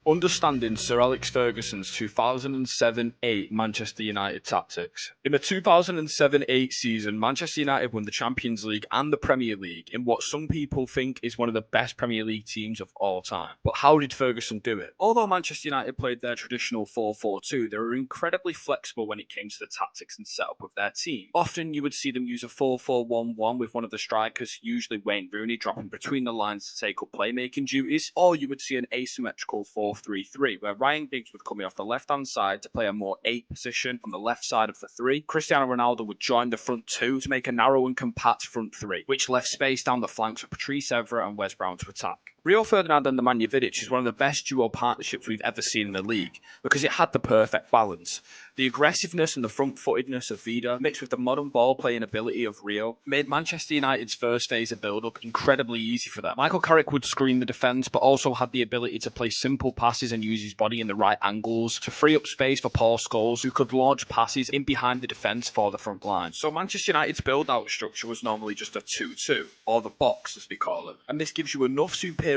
Understanding Sir Alex Ferguson's 2007-8 Manchester United tactics. In the 2007-8 season, Manchester United won the Champions League and the Premier League in what some people think is one of the best Premier League teams of all time. But how did Ferguson do it? Although Manchester United played their traditional 4-4-2, they were incredibly flexible when it came to the tactics and setup of their team. Often you would see them use a 4-4-1-1 with one of the strikers, usually Wayne Rooney, dropping between the lines to take up playmaking duties, or you would see an asymmetrical 4-3-3, where Ryan Giggs would come in off the left-hand side to play a more 8 position on the left side of the 3. Cristiano Ronaldo would join the front 2 to make a narrow and compact front 3, which left space down the flanks for Patrice Evra and Wes Brown to attack. Rio Ferdinand and Nemanja Vidic is one of the best duo partnerships we've ever seen in the league because it had the perfect balance. The aggressiveness and the front-footedness of Vida, mixed with the modern ball-playing ability of Rio, made Manchester United's first phase of build-up incredibly easy for them. Michael Carrick would screen the defence, but also had the ability to play simple passes and use his body in the right angles to free up space for Paul Scholes, who could launch passes in behind the defence for the front line. So Manchester United's build-out structure was normally just a 2-2, or the box as they call it, and this gives you enough superiority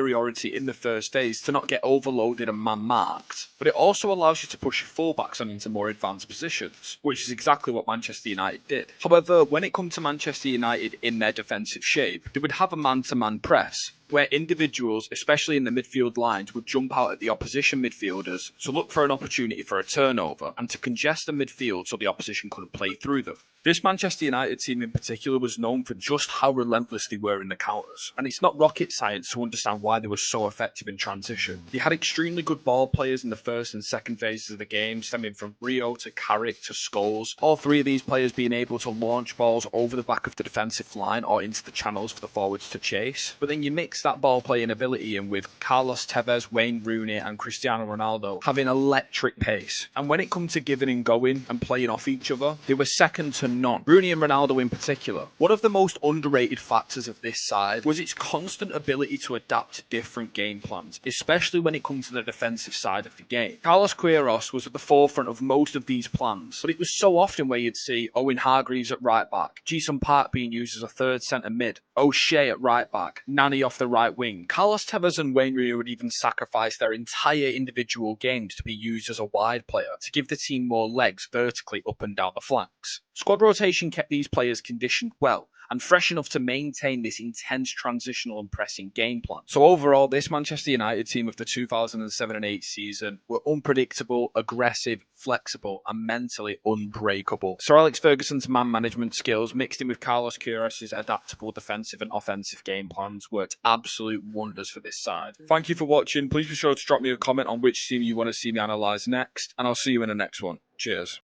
in the first phase to not get overloaded and man-marked, but it also allows you to push your fullbacks on into more advanced positions, which is exactly what Manchester United did. However, when it comes to Manchester United in their defensive shape, they would have a man-to-man press, where individuals, especially in the midfield lines, would jump out at the opposition midfielders to look for an opportunity for a turnover and to congest the midfield so the opposition couldn't play through them. This Manchester United team in particular was known for just how relentless they were in the counters, and it's not rocket science to understand why they were so effective in transition. They had extremely good ball players in the first and second phases of the game, stemming from Rio to Carrick to Scholes, all three of these players being able to launch balls over the back of the defensive line or into the channels for the forwards to chase. But then you mix that ball playing ability in with Carlos Tevez, Wayne Rooney and Cristiano Ronaldo having electric pace, and when it comes to giving and going and playing off each other, they were second to none. Rooney and Ronaldo in particular. One of the most underrated factors of this side was its constant ability to adapt to different game plans, especially when it comes to the defensive side of the game. Carlos Queiroz was at the forefront of most of these plans, but it was so often where you'd see Owen Hargreaves at right back, Ji-sung Park being used as a third centre mid, O'Shea at right back, Nani off the right wing. Carlos Tevez and Wayne Rooney would even sacrifice their entire individual games to be used as a wide player to give the team more legs vertically up and down the flanks. Squad rotation kept these players conditioned well and fresh enough to maintain this intense transitional and pressing game plan. So overall, this Manchester United team of the 2007-8 season were unpredictable, aggressive, flexible and mentally unbreakable. Sir Alex Ferguson's man management skills mixed in with Carlos Queiroz's adaptable defensive and offensive game plans worked absolute wonders for this side. Thank you for watching. Please be sure to drop me a comment on which team you want to see me analyse next, and I'll see you in the next one. Cheers.